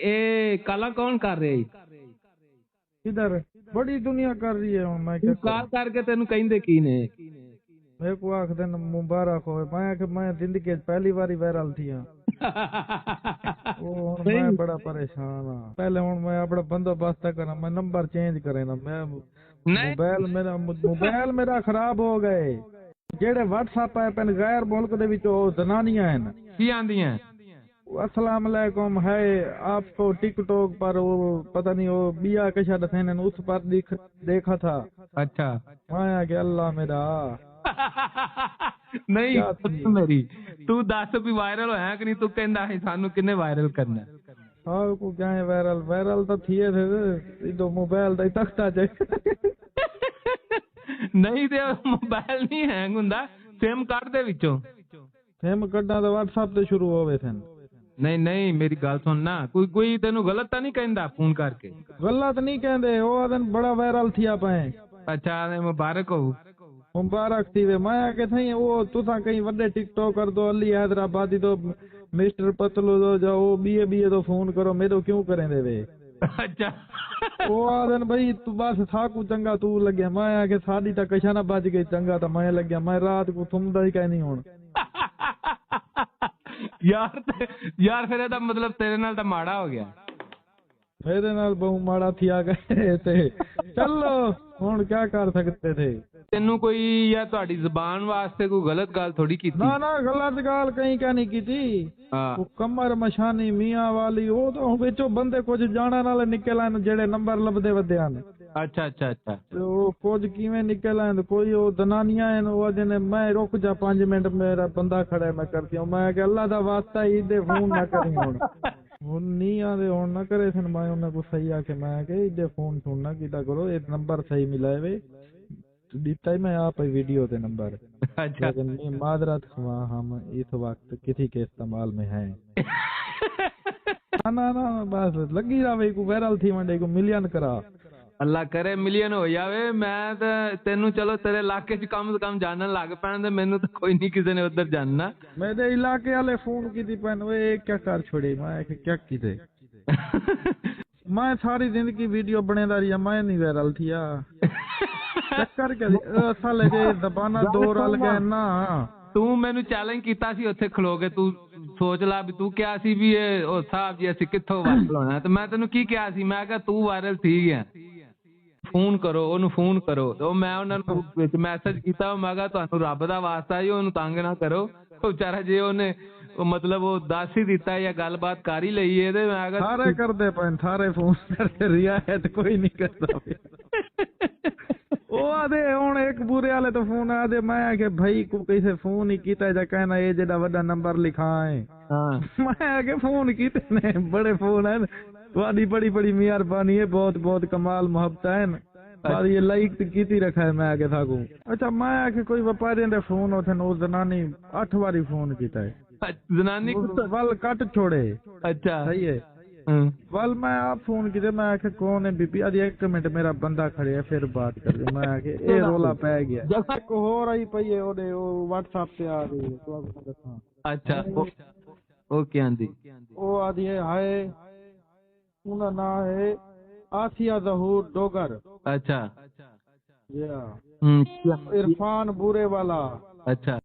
ਇਹ ਕਾਲਾ ਕੌਣ ਕਰ ਰਿਹਾ ਜੀ? इधर बड़ी दुनिया कर रही है। मैं क्या ਕਾਲ ਕਰਕੇ ਤੈਨੂੰ ਕਹਿੰਦੇ ਕੀ ਨੇ? मेरे को आख दिन मुबारक हो। मैं जिंदगी च पहली बारी वायरल थी हाँ। हुण मैं बड़ा परेशान हाँ। पहले हुण मैं अपना बंदोबस्त करा, मैं नंबर चेंज करे ना। मैं मोबाइल मेरा खराब हो गए। जेड़े व्हाट्सएप ऐप हैं गैर मुल्क दे विच ओह जनानियां हैं की आंदियां अस्सलाम वालेकुम है आपको टिकटॉक पर वो पता नहीं वो बिया के शायद थे उस पर देखा था। अच्छा मैं कि अल्लाह मेरा नहीं मेरी तू दस भी वायरल होया कि नहीं? तू कहंदा है सानू किन्ने वायरल करना? हाँ को क्या है वायरल तो थिए थे तो मोबाइल दा तख्ता च नहीं ते मोबाइल नहीं हैंग हुंदा, सिम कट दे विचों। सिम कड्डा तो व्हाट्सएप ते शुरू होवे थे। नहीं नहीं मेरी गल सुन ना, कोई तेनू गलत तो नहीं कहंदा फोन करके? गलत नहीं कहंदे, ओ दिन बड़ा वायरल थिया पे। अच्छा मुबारक हो। मुबारक थी वे। मैं के थई वो तुसा कहीं वड्डे टिकटॉकर तो अली हैदराबादी तो मिस्टर पतलू तो जाओ बीए तो फोन करो, मेरे क्यों करें दे वे? अच्छा वो आदन भाई तू बस थाकू चंगा तू लगे। मैं आके साडी तक कशाना बच गई चंगा तो मैं लग्या। मैं रात को थुमदा ही कह नहीं हुण यार फिर ਇਹਦਾ मतलब तेरे नाल तो माड़ा हो गया। मेरे नाल बहु माड़ा थिया गए थे। चलो हुण क्या कर सकते थे। तेनू कोई या ਤੁਹਾਡੀ ਜ਼ਬਾਨ वास्ते कोई गलत गल थोड़ी की? ना ना गलत गाल कहीं क्या नहीं की थी। वो कमर मशानी मियाँ वाली वो तो विचों बंदे कुछ जाना नाल निकल आए जेड़े नंबर लभदे वदे आन। अच्छा अच्छा अच्छा वो कुछ किवें निकल आए कोई वो जनानियां हैं वो जने मैं रुक जा 5 मिनट मेरा बंदा खड़ा है मैं करती हूँ। मैं कि अल्लाह दा वास्ता ही दे फोन ना करी हुण नहीं आदे हुण ना करे सन। मैं उन्हें को सही आके मैं कि इदे फोन सुनना कीता करो ये नंबर सही मिलाए वे दिता ही मैं आप वीडियो दे नंबर। अच्छा लेकिन माजरत हुआ हम इस वक्त किसी के इस्तेमाल में हैं। ना ना बस लगी रहे को वायरल थी मंडे को मिलियन करा। अल्लाह करे मिलियन हो जावे। मैं तो तेनू चलो तेरे इलाके च कम से कम जानन लग पैण ते मैनू तो कोई नहीं किसी ने उधर जानना। मेरे इलाके वाले फोन की थी पैन वे क्या कर छोड़ी। मैं क्या की थे मैं सारी जिंदगी वीडियो बनेदा रही मैं नहीं वायरल थिया। चक्कर के साले जे दबाना दो रल गए ना। तू मैनू चैलेंज कीता सी उत्थे खलो के तू सोच ला भी तू क्या सी भी ओ साहब जी असि कित्थों वायरल होना ते मैं तेनू की कहा सी मैं कहा तू वायरल थी गया फोन करो ओनू फोन करो तो मैं उन्हां नू विच मैसेज कीता मैं कहा तुहानू रब दा वास्ता जी ओनू तंग ना करो बेचारा जे ओने मतलब वो दस ही दिता या गलबात कर ही लई है ते मैं कहा सारे करदे पैन सारे फोन करते रियायत कोई नहीं करता। वो आदे हुण एक बुरे वाले तो फोन आदे मैं के भाई को कैसे फोन ही कीता जा कहना ये जेड़ा बड़ा नंबर लिखा है। हां मैं के फोन कीते ने बड़े फोन है तुम्हारी बड़ी बड़ी मेहरबानी है बहुत बहुत कमाल मोहब्बत है पर ये लाइक कीती रखा है मैं आगे था को। अच्छा मैं के कोई व्यापारी दे फोन होथे नो जनानी 8 बारी फोन कीता है जनानी वल कट छोड़े। अच्छा सही है वल मैं आप फोन कीते मैं आखे कौन है बीबी अरे 1 मिनट मेरा बंदा खड़े है फिर बात कर ले। मैं आखे ए रोला पै गया जैसा को हो रही पई है ओदे वो व्हाट्सएप पे आ रही है तो आपको बताऊं। अच्छा ओके आंदी वो आदि है हाय उनका नाम है आसिया जहूर डोगर। अच्छा या इरफान बुरे वाला। अच्छा